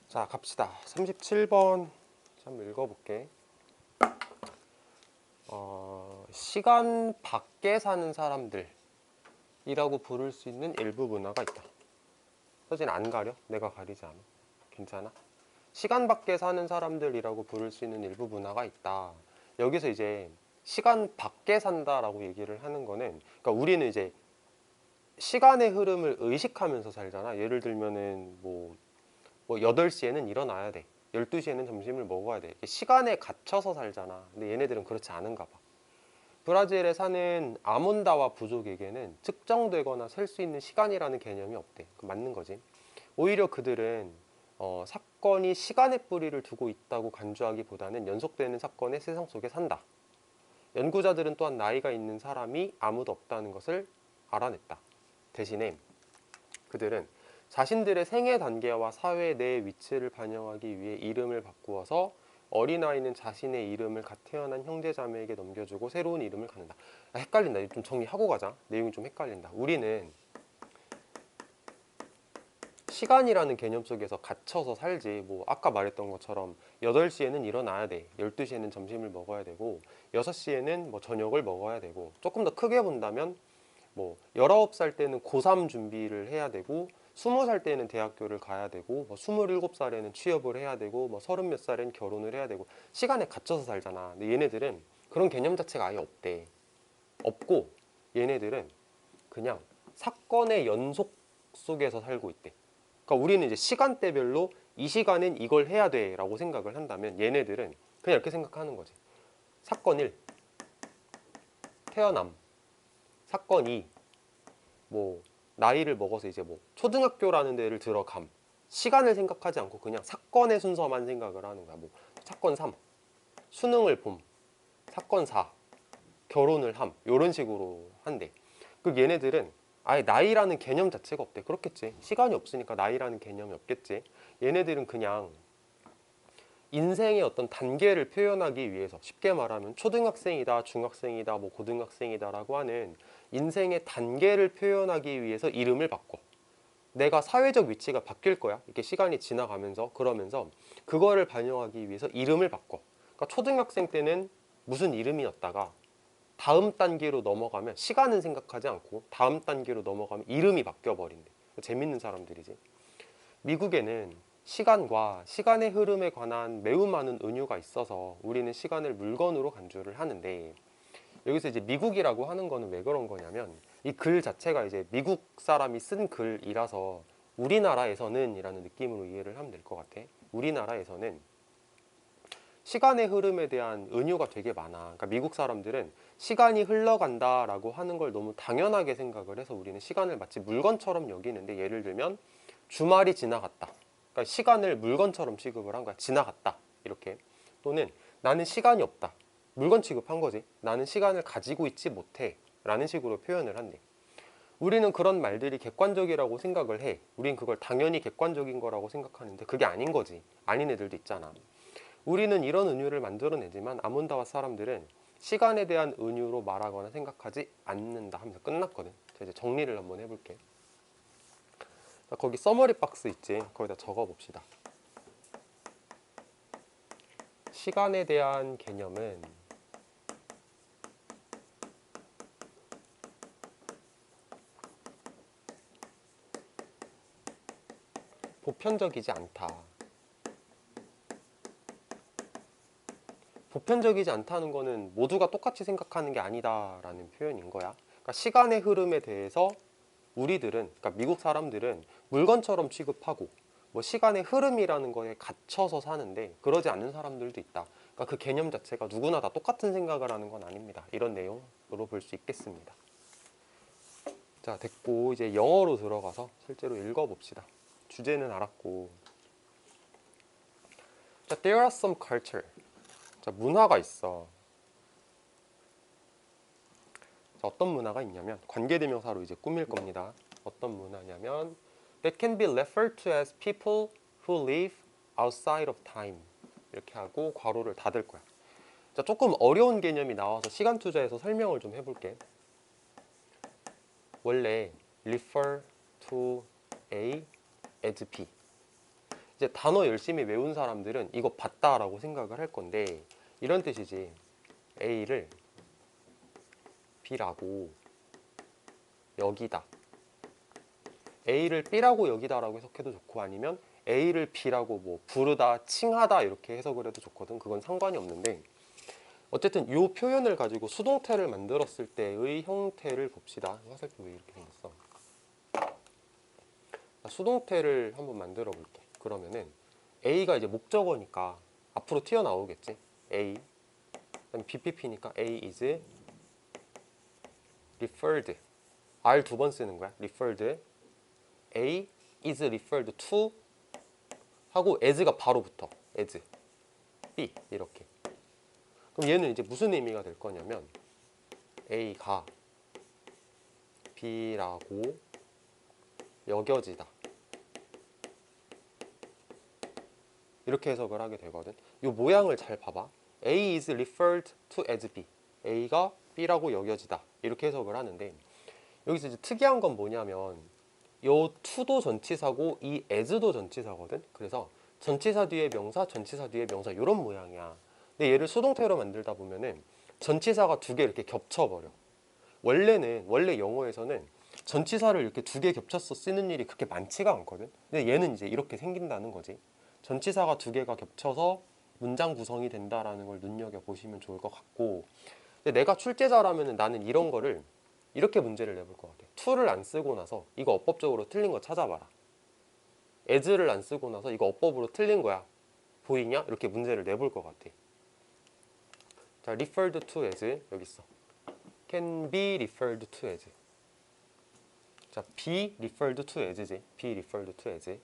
자, 갑시다. 37번 한번 읽어볼게. 시간 밖에 사는 사람들이라고 부를 수 있는 일부 문화가 있다. 서진 안 가려? 내가 가리지 않아. 괜찮아? 시간 밖에 사는 사람들이라고 부를 수 있는 일부 문화가 있다. 여기서 이제 시간 밖에 산다라고 얘기를 하는 거는, 그러니까 우리는 이제 시간의 흐름을 의식하면서 살잖아. 예를 들면은 뭐 8시에는 일어나야 돼. 12시에는 점심을 먹어야 돼. 시간에 갇혀서 살잖아. 근데 얘네들은 그렇지 않은가 봐. 브라질에 사는 아몬다와 부족에게는 측정되거나 셀 수 있는 시간이라는 개념이 없대. 맞는 거지. 오히려 그들은 사건이 시간의 뿌리를 두고 있다고 간주하기보다는 연속되는 사건의 세상 속에 산다. 연구자들은 또한 나이가 있는 사람이 아무도 없다는 것을 알아냈다. 대신에 그들은 자신들의 생애 단계와 사회 내 위치를 반영하기 위해 이름을 바꾸어서 어린아이는 자신의 이름을 갓 태어난 형제자매에게 넘겨주고 새로운 이름을 갖는다. 헷갈린다. 좀 정리하고 가자. 내용이 좀 헷갈린다. 우리는 시간이라는 개념 속에서 갇혀서 살지. 뭐 아까 말했던 것처럼 8시에는 일어나야 돼. 12시에는 점심을 먹어야 되고 6시에는 뭐 저녁을 먹어야 되고, 조금 더 크게 본다면 뭐 19살 때는 고3 준비를 해야 되고 20살 때는 대학교를 가야 되고 뭐 27살에는 취업을 해야 되고 뭐 30 몇 살엔 결혼을 해야 되고, 시간에 갇혀서 살잖아. 근데 얘네들은 그런 개념 자체가 아예 없대. 없고 얘네들은 그냥 사건의 연속 속에서 살고 있대. 그러니까 우리는 이제 시간대별로 이 시간엔 이걸 해야 돼 라고 생각을 한다면, 얘네들은 그냥 이렇게 생각하는 거지. 사건 1 태어남, 사건 2 뭐 나이를 먹어서 이제 뭐 초등학교라는 데를 들어감. 시간을 생각하지 않고 그냥 사건의 순서만 생각을 하는 거야. 뭐 사건 3 수능을 봄, 사건 4 결혼을 함, 이런 식으로 한대. 그 얘네들은 아예 나이라는 개념 자체가 없대. 그렇겠지. 시간이 없으니까 나이라는 개념이 없겠지. 얘네들은 그냥 인생의 어떤 단계를 표현하기 위해서, 쉽게 말하면 초등학생이다, 중학생이다, 뭐 고등학생이다라고 하는 인생의 단계를 표현하기 위해서 이름을 바꿔. 내가 사회적 위치가 바뀔 거야. 이렇게 시간이 지나가면서, 그러면서 그거를 반영하기 위해서 이름을 바꿔. 그러니까 초등학생 때는 무슨 이름이었다가 다음 단계로 넘어가면 시간은 생각하지 않고 다음 단계로 넘어가면 이름이 바뀌어 버린대. 재밌는 사람들이지. 미국에는 시간과 시간의 흐름에 관한 매우 많은 은유가 있어서 우리는 시간을 물건으로 간주를 하는데, 여기서 이제 미국이라고 하는 거는 왜 그런 거냐면, 이 글 자체가 이제 미국 사람이 쓴 글이라서 우리나라에서는 이라는 느낌으로 이해를 하면 될 것 같아. 우리나라에서는 시간의 흐름에 대한 은유가 되게 많아. 그러니까 미국 사람들은 시간이 흘러간다라고 하는 걸 너무 당연하게 생각을 해서 우리는 시간을 마치 물건처럼 여기는데, 예를 들면 주말이 지나갔다. 그러니까 시간을 물건처럼 취급을 한 거야. 지나갔다. 이렇게. 또는 나는 시간이 없다. 물건 취급한 거지. 나는 시간을 가지고 있지 못해. 라는 식으로 표현을 한대. 우리는 그런 말들이 객관적이라고 생각을 해. 우린 그걸 당연히 객관적인 거라고 생각하는데 그게 아닌 거지. 아닌 애들도 있잖아. 우리는 이런 은유를 만들어내지만 아몬다와 사람들은 시간에 대한 은유로 말하거나 생각하지 않는다 하면서 끝났거든. 자, 이제 정리를 한번 해볼게. 거기 서머리 박스 있지? 거기다 적어봅시다. 시간에 대한 개념은 보편적이지 않다. 보편적이지 않다는 거는 모두가 똑같이 생각하는 게 아니다라는 표현인 거야. 그러니까 시간의 흐름에 대해서 우리들은, 그러니까 미국 사람들은 물건처럼 취급하고 뭐 시간의 흐름이라는 거에 갇혀서 사는데, 그러지 않는 사람들도 있다. 그러니까 그 개념 자체가 누구나 다 똑같은 생각을 하는 건 아닙니다. 이런 내용으로 볼 수 있겠습니다. 자, 됐고 이제 영어로 들어가서 실제로 읽어봅시다. 주제는 알았고. 자, there are some culture. 자, 문화가 있어. 자, 어떤 문화가 있냐면, 관계대명사로 이제 꾸밀 겁니다. 어떤 문화냐면 that can be referred to as people who live outside of time. 이렇게 하고 괄호를 닫을 거야. 자, 조금 어려운 개념이 나와서 시간 투자해서 설명을 좀 해볼게. 원래 refer to A as B, 이제 단어 열심히 외운 사람들은 이거 봤다라고 생각을 할 건데 이런 뜻이지. A를 B라고 여기다. A를 B라고 여기다라고 해석해도 좋고 아니면 A를 B라고 뭐 부르다, 칭하다 이렇게 해석을 해도 좋거든. 그건 상관이 없는데 어쨌든 이 표현을 가지고 수동태를 만들었을 때의 형태를 봅시다. 화살표 왜 이렇게 생겼어? 수동태를 한번 만들어 볼게. 그러면은 A가 이제 목적어니까 앞으로 튀어나오겠지. A. 그다음에 BPP니까 A is referred. R 두 번 쓰는 거야. referred. A is referred to 하고 as가 바로 붙어. as. B 이렇게. 그럼 얘는 이제 무슨 의미가 될 거냐면 A가 B라고 여겨지다. 이렇게 해석을 하게 되거든. 이 모양을 잘 봐봐. A is referred to as B. A가 B라고 여겨지다. 이렇게 해석을 하는데 여기서 이제 특이한 건 뭐냐면 요 to도 전치사고 이 as도 전치사거든. 그래서 전치사 뒤에 명사, 전치사 뒤에 명사 이런 모양이야. 근데 얘를 수동태로 만들다 보면은 전치사가 두 개 이렇게 겹쳐버려. 원래 영어에서는 전치사를 이렇게 두 개 겹쳐서 쓰는 일이 그렇게 많지가 않거든. 근데 얘는 이제 이렇게 생긴다는 거지. 전치사가 두 개가 겹쳐서 문장 구성이 된다라는 걸 눈여겨보시면 좋을 것 같고 근데 내가 출제자라면 나는 이런 거를 이렇게 문제를 내볼 것 같아. to를 안 쓰고 나서 이거 어법적으로 틀린 거 찾아봐라. as를 안 쓰고 나서 이거 어법으로 틀린 거야. 보이냐? 이렇게 문제를 내볼 것 같아. 자, referred to as 여기 있어. can be referred to as. 자, be referred to as지. be referred to as.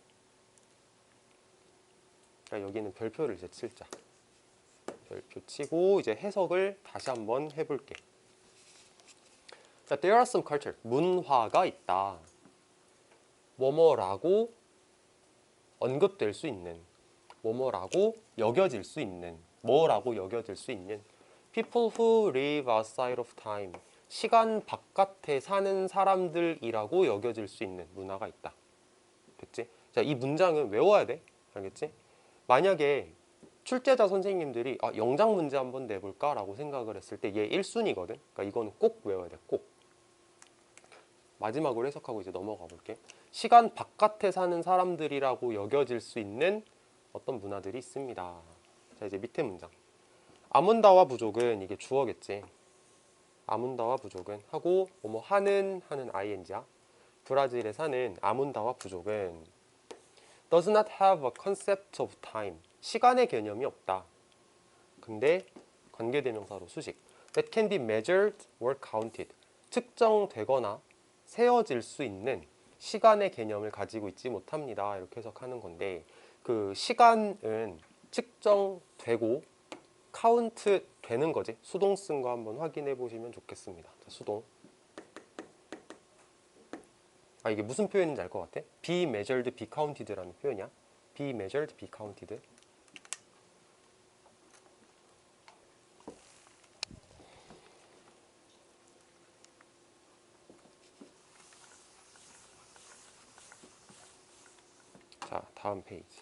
자, 여기는 별표를 이제 칠자. 별표 치고 이제 해석을 다시 한번 해볼게. 자, there are some culture. 문화가 있다. 뭐뭐라고 언급될 수 있는, 뭐뭐라고 여겨질 수 있는, 뭐라고 여겨질 수 있는 people who live outside of time. 시간 바깥에 사는 사람들이라고 여겨질 수 있는 문화가 있다. 됐지? 자, 이 문장은 외워야 돼. 알겠지? 만약에 출제자 선생님들이 영작 문제 한번 내볼까? 라고 생각을 했을 때 얘 1순위거든. 그러니까 이거는 꼭 외워야 돼. 꼭. 마지막으로 해석하고 이제 넘어가 볼게. 시간 바깥에 사는 사람들이라고 여겨질 수 있는 어떤 문화들이 있습니다. 자, 이제 밑에 문장. 아문다와 부족은 이게 주어겠지. 아문다와 부족은 하고 뭐뭐 하는 ing야. 브라질에 사는 아문다와 부족은 does not have a concept of time. 시간의 개념이 없다. 근데 관계대명사로 수식. that can be measured or counted. 측정되거나 세어질 수 있는 시간의 개념을 가지고 있지 못합니다. 이렇게 해석하는 건데 그 시간은 측정되고 카운트 되는 거지. 수동 쓴 거 한번 확인해 보시면 좋겠습니다. 자, 수동. 이게 무슨 표현인지 알 것 같아? be measured, be counted라는 표현이야. be measured, be counted. 자, 다음 페이지.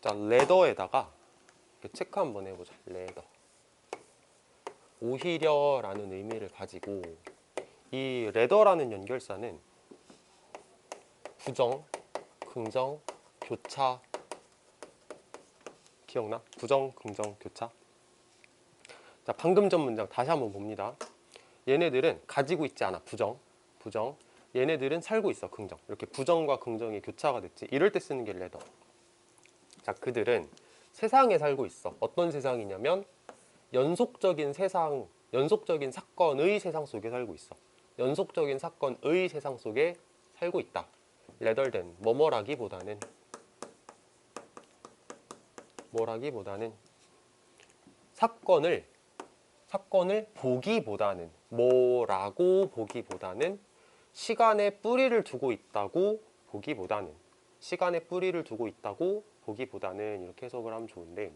자, 레더에다가 체크 한번 해보자. 레더. 오히려라는 의미를 가지고 이 레더라는 연결사는 부정, 긍정, 교차. 기억나? 부정, 긍정, 교차. 자, 방금 전 문장 다시 한번 봅니다. 얘네들은 가지고 있지 않아. 부정. 얘네들은 살고 있어. 긍정. 이렇게 부정과 긍정이 교차가 됐지. 이럴 때 쓰는 게 레더. 자, 그들은 세상에 살고 있어. 어떤 세상이냐면 연속적인 사건의 세상 속에 살고 있어. 연속적인 사건의 세상 속에 살고 있다. rather than 뭐라기보다는 사건을 보기보다는 뭐라고 보기보다는 시간에 뿌리를 두고 있다고 보기보다는 이렇게 해석을 하면 좋은데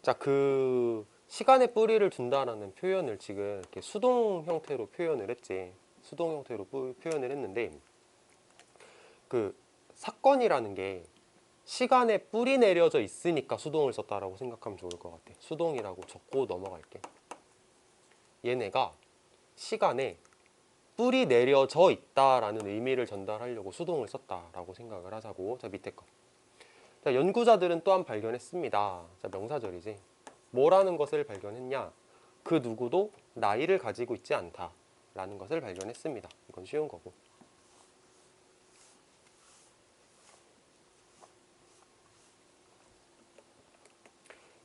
자, 그 시간에 뿌리를 둔다라는 표현을 지금 이렇게 수동 형태로 표현을 했지. 수동 형태로 표현을 했는데 그 사건이라는 게 시간에 뿌리 내려져 있으니까 수동을 썼다라고 생각하면 좋을 것 같아. 수동이라고 적고 넘어갈게. 얘네가 시간에 뿌리 내려져 있다라는 의미를 전달하려고 수동을 썼다라고 생각을 하자고. 자, 밑에 거. 자, 연구자들은 또한 발견했습니다. 자, 명사절이지. 뭐라는 것을 발견했냐? 그 누구도 나이를 가지고 있지 않다라는 것을 발견했습니다. 이건 쉬운 거고.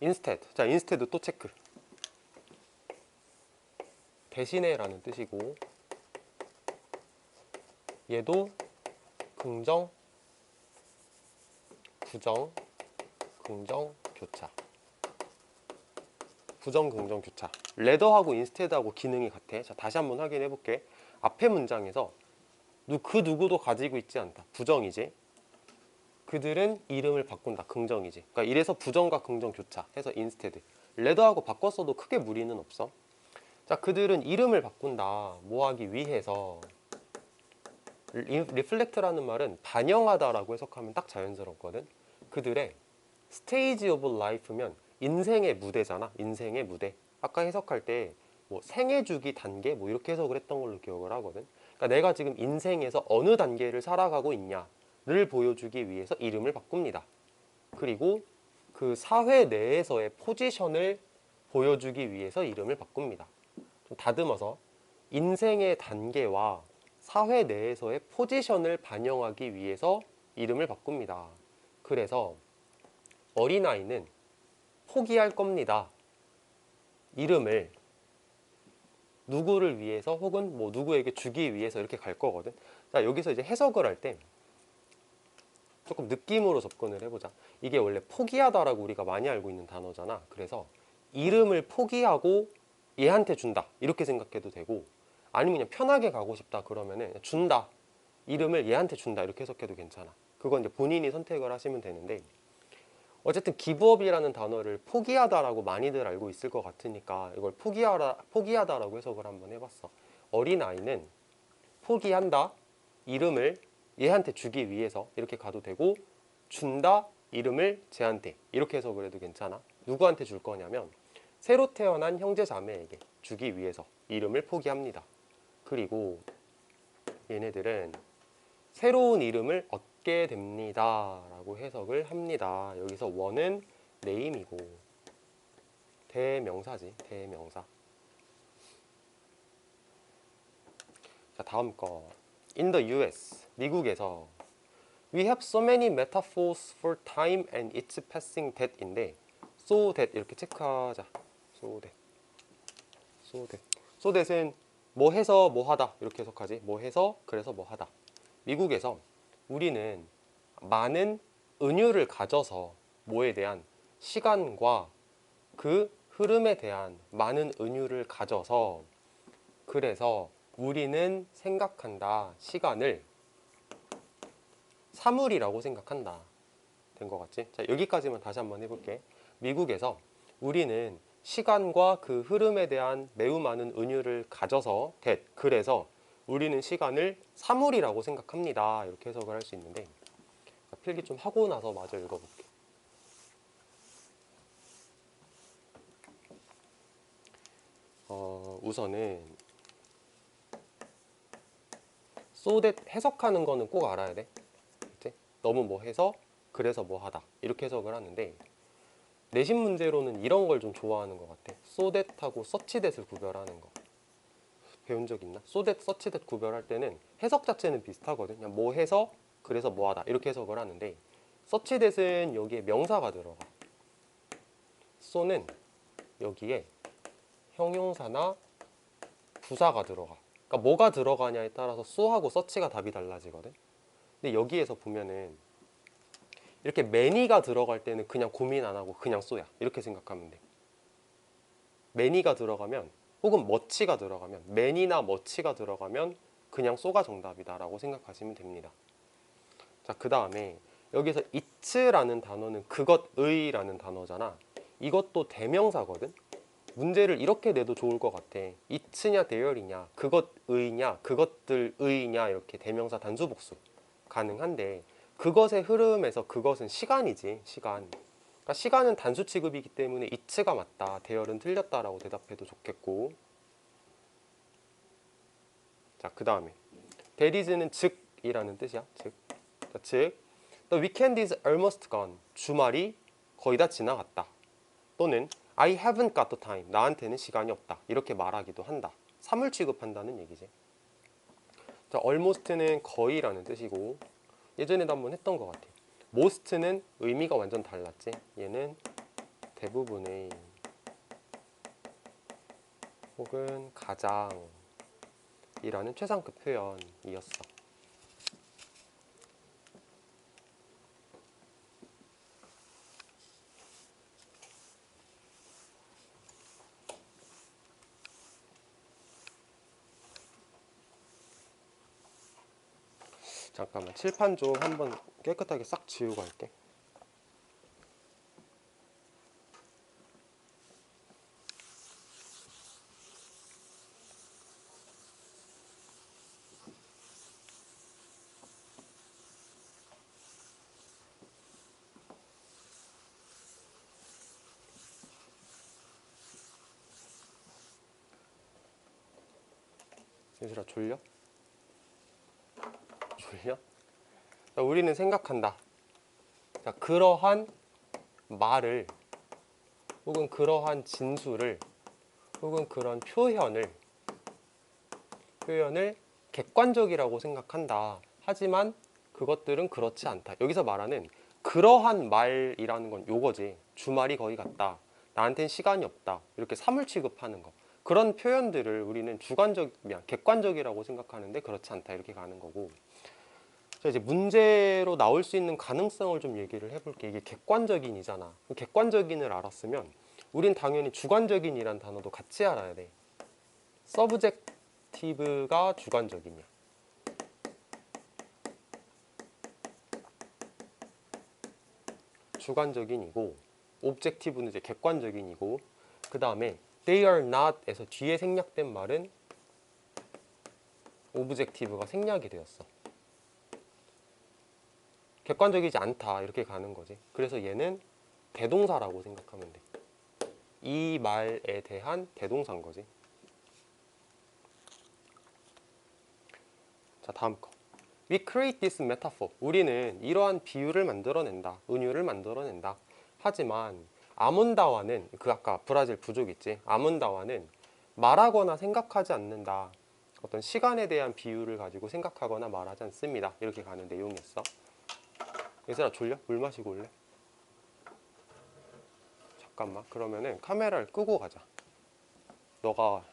instead. 자, instead 또 체크. 대신에라는 뜻이고, 얘도 긍정, 부정, 긍정, 교차. 부정, 긍정, 교차. 레더하고 인스테드하고 기능이 같아. 자, 다시 한번 확인해 볼게. 앞에 문장에서 그 누구도 가지고 있지 않다. 부정이지. 그들은 이름을 바꾼다. 긍정이지. 그러니까 이래서 부정과 긍정 교차 해서 인스테드. 레더하고 바꿨어도 크게 무리는 없어. 자, 그들은 이름을 바꾼다. 뭐 하기 위해서. 리플렉트라는 말은 반영하다라고 해석하면 딱 자연스럽거든. 그들의 스테이지 오브 라이프면 인생의 무대잖아. 인생의 무대. 아까 해석할 때 뭐 생애 주기 단계 뭐 이렇게 해석을 했던 걸로 기억을 하거든. 그러니까 내가 지금 인생에서 어느 단계를 살아가고 있냐를 보여주기 위해서 이름을 바꿉니다. 그리고 그 사회 내에서의 포지션을 보여주기 위해서 이름을 바꿉니다. 좀 다듬어서 인생의 단계와 사회 내에서의 포지션을 반영하기 위해서 이름을 바꿉니다. 그래서 어린아이는 포기할 겁니다. 이름을 누구를 위해서 혹은 뭐 누구에게 주기 위해서 이렇게 갈 거거든. 자, 여기서 이제 해석을 할 때 조금 느낌으로 접근을 해보자. 이게 원래 포기하다라고 우리가 많이 알고 있는 단어잖아. 그래서 이름을 포기하고 얘한테 준다 이렇게 생각해도 되고, 아니면 그냥 편하게 가고 싶다 그러면은 준다, 이름을 얘한테 준다 이렇게 해석해도 괜찮아. 그건 이제 본인이 선택을 하시면 되는데, 어쨌든 기브업이라는 단어를 포기하다라고 많이들 알고 있을 것 같으니까 이걸 포기하다라고 해석을 한번 해봤어. 어린아이는 포기한다, 이름을 얘한테 주기 위해서 이렇게 가도 되고, 준다, 이름을 쟤한테 이렇게 해석을 해도 괜찮아. 누구한테 줄 거냐면 새로 태어난 형제 자매에게 주기 위해서 이름을 포기합니다. 그리고 얘네들은 새로운 이름을 얻게 됩니다 라고 해석을 합니다. 여기서 원은 네임이고 대명사지. 대명사. 자, 다음 거. In the US, 미국에서 We have so many metaphors for time and its passing that인데 so that 이렇게 체크하자. so that. so that. so that은 뭐 해서 뭐 하다 이렇게 해석하지. 뭐 해서 그래서 뭐 하다. 미국에서 우리는 많은 은유를 가져서 뭐에 대한 시간과 그 흐름에 대한 많은 은유를 가져서, 그래서 우리는 생각한다. 시간을 사물이라고 생각한다. 된 것 같지? 자, 여기까지만 다시 한번 해볼게. 미국에서 우리는 시간과 그 흐름에 대한 매우 많은 은유를 가져서 그래서 우리는 시간을 사물이라고 생각합니다. 이렇게 해석을 할 수 있는데, 필기 좀 하고 나서 마저 읽어볼게. 우선은 so that 해석하는 거는 꼭 알아야 돼. 그치? 너무 뭐 해서 그래서 뭐 하다 이렇게 해석을 하는데, 내신 문제로는 이런 걸 좀 좋아하는 것 같아. so that하고 such that을 구별하는 거 배운 적 있나? so that, such that 구별할 때는 해석 자체는 비슷하거든. 그냥 뭐 해서 그래서 뭐 하다 이렇게 해석을 하는데, such that은 여기에 명사가 들어가. so는 여기에 형용사나 부사가 들어가. 그러니까 뭐가 들어가냐에 따라서 so하고 such가 답이 달라지거든. 근데 여기에서 보면은 이렇게 many가 들어갈 때는 그냥 고민 안 하고 그냥 so야 이렇게 생각하면 돼. many가 들어가면 혹은 much가 들어가면, many나 much가 들어가면 그냥 so가 정답이다 라고 생각하시면 됩니다. 자, 그 다음에 여기서 it라는 단어는 그것의 라는 단어잖아. 이것도 대명사거든. 문제를 이렇게 내도 좋을 것 같아. it냐 there이냐, 그것의냐, 그것들의냐 이렇게 대명사 단수 복수 가능한데, 그것의 흐름에서 그것은 시간이지, 시간. 그러니까 시간은 단수 취급이기 때문에 it가 맞다, 대열은 틀렸다라고 대답해도 좋겠고. 자, 그 다음에 there is는 즉이라는 뜻이야. 즉. 자, 즉 the weekend is almost gone. 주말이 거의 다 지나갔다. 또는 I haven't got the time. 나한테는 시간이 없다. 이렇게 말하기도 한다. 사물 취급한다는 얘기지. 자, almost는 거의라는 뜻이고, 예전에도 한번 했던 것 같아. most는 의미가 완전 달랐지. 얘는 대부분의 혹은 가장이라는 최상급 표현이었어. 잠깐만, 칠판 좀 한번 깨끗하게 싹 지우고 갈게. 얘들아, 졸려? 졸려? 자, 우리는 생각한다. 자, 그러한 말을 혹은 그러한 진술을 혹은 그런 표현을 객관적이라고 생각한다. 하지만 그것들은 그렇지 않다. 여기서 말하는 그러한 말이라는 건 요거지. 주말이 거의 갔다. 나한텐 시간이 없다. 이렇게 사물 취급하는 거. 그런 표현들을 우리는 객관적이라고 생각하는데 그렇지 않다. 이렇게 가는 거고. 자, 이제 문제로 나올 수 있는 가능성을 좀 얘기를 해볼게. 이게 객관적인이잖아. 객관적인을 알았으면 우린 당연히 주관적인이란 단어도 같이 알아야 돼. 서브젝티브가 주관적이냐, 주관적인이고, 옵젝티브는 이제 객관적인이고, 그 다음에 they are not에서 뒤에 생략된 말은 오브젝티브가 생략이 되었어. 객관적이지 않다 이렇게 가는 거지. 그래서 얘는 대동사라고 생각하면 돼. 이 말에 대한 대동사인 거지. 자, 다음 거. We create this metaphor. 우리는 이러한 비유를 만들어낸다. 은유를 만들어낸다. 하지만 아몬다와는 그 아까 브라질 부족 있지. 아몬다와는 말하거나 생각하지 않는다. 어떤 시간에 대한 비유를 가지고 생각하거나 말하지 않습니다. 이렇게 가는 내용이었어. 얘들아, 졸려? 물 마시고 올래? 잠깐만. 그러면은 카메라를 끄고 가자. 너가